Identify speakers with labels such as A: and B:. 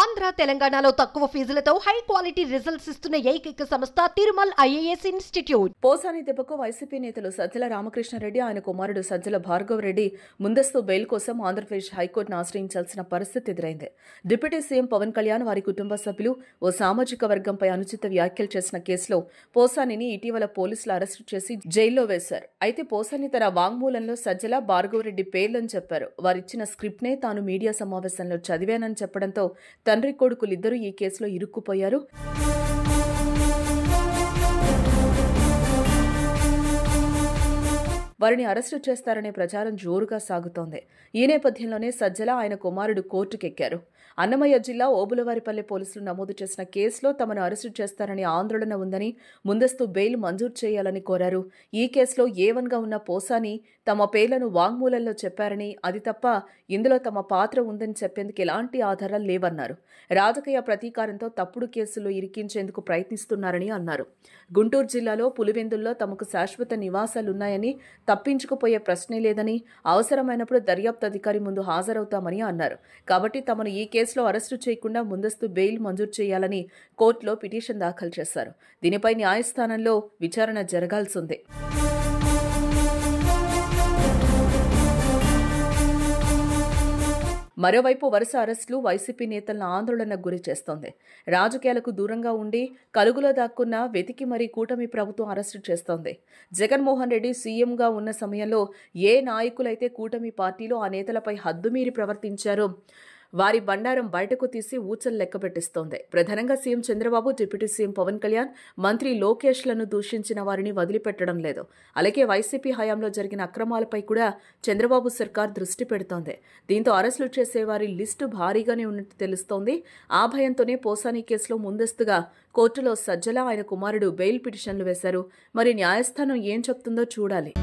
A: ఆంధ్ర తెలంగాణలో తక్కువ ఫీజులతో high quality results ఇస్తున్న ఏకైక సంస్థ తిరుమల్ ఐఏఎస్ ఇన్స్టిట్యూట్.
B: పోసాని దెబ్బకు వైసీపీ నేతలు సజ్జల రామకృష్ణారెడ్డి, ఆయన కుమారుడు సజ్జల భార్గవ్ రెడ్డి ముందస్తు బెయిల్ కోసం ఆంధ్రప్రదేశ్ హైకోర్టును ఆశ్రయించాల్సిన పరిస్థితి ఎదురైంది. డిప్యూటీ సీఎం పవన్ కళ్యాణ్, వారి కుటుంబ సభ్యులు ఓ సామాజిక వర్గంపై అనుచిత వ్యాఖ్యలు చేసిన కేసులో పోసానిని ఇటీవల పోలీసులు అరెస్టు చేసి జైల్లో వేశారు. అయితే పోసాని తన వాంగ్మూలంలో సజ్జల, భార్గవ్ రెడ్డి పేర్లను చెప్పారు. వారిచ్చిన స్క్రిప్ట్నే తాను మీడియా సమావేశంలో చదివానని చెప్పడంతో తండ్రి కొడుకులిద్దరూ ఈ కేసులో ఇరుక్కుపోయారు. వారిని అరెస్టు చేస్తారనే ప్రచారం జోరుగా సాగుతోంది. ఈ నేపథ్యంలోనే సజ్జల, ఆయన కుమారుడు కోర్టుకెక్కారు. అన్నమయ్య జిల్లా ఓబులవారిపల్లె పోలీసులు నమోదు చేసిన కేసులో తమను అరెస్టు చేస్తారని ఆందోళన ఉందని, ముందస్తు బెయిల్ మంజూరు చేయాలని కోరారు. ఈ కేసులో A1గా ఉన్న పోసాని తమ పేర్లను వాంగ్మూలంలో చెప్పారని, అది తప్ప ఇందులో తమ పాత్ర ఉందని చెప్పేందుకు ఎలాంటి ఆధారాలు లేవన్నారు. రాజకీయ ప్రతీకారంతో తప్పుడు కేసుల్లో ఇరికించేందుకు ప్రయత్నిస్తున్నారని అన్నారు. గుంటూరు జిల్లాలో పులివెందుల్లో తమకు శాశ్వత నివాసాలున్నాయని, తప్పించుకుపోయే ప్రశ్నే లేదని, అవసరమైనప్పుడు దర్యాప్తు అధికారి ముందు హాజరవుతామని అన్నారు. కాబట్టి తమను ఈ కేసులో అరెస్టు చేయకుండా ముందస్తు బెయిల్ మంజూరు చేయాలని కోర్టులో పిటిషన్ దాఖలు చేశారు. దీనిపై న్యాయస్థానంలో విచారణ జరగాల్సిందే. మరోవైపు వరుస అరెస్టులు వైసీపీ నేతలను ఆందోళనకు గురి చేస్తోంది. రాజకీయాలకు దూరంగా ఉండి కలుగులో దాక్కున్న వెతికి మరీ కూటమి ప్రభుత్వం అరెస్టు చేస్తోంది. జగన్మోహన్ రెడ్డి సీఎంగా ఉన్న సమయంలో ఏ నాయకులైతే కూటమి పార్టీలో ఆ నేతలపై హద్దుమీరి ప్రవర్తించారో వారి బండారం బయటకు తీసి ఊచలు లెక్కపెట్టిస్తోంది. ప్రధానంగా CM Chandrababu, deputy CM Pawan Kalyan, మంత్రి లోకేష్లను దూషించిన వారిని వదిలిపెట్టడం లేదు. అలాగే వైసీపీ హయాంలో జరిగిన అక్రమాలపై కూడా చంద్రబాబు సర్కార్ దృష్టి పెడుతోంది. దీంతో అరెస్టులు చేసేవారి లిస్టు భారీగానే ఉన్నట్టు తెలుస్తోంది. ఆ భయంతోనే పోసాని కేసులో ముందస్తుగా కోర్టులో సజ్జల, ఆయన కుమారుడు బెయిల్ పిటిషన్లు వేశారు. మరి న్యాయస్థానం ఏం చెప్తుందో చూడాలి.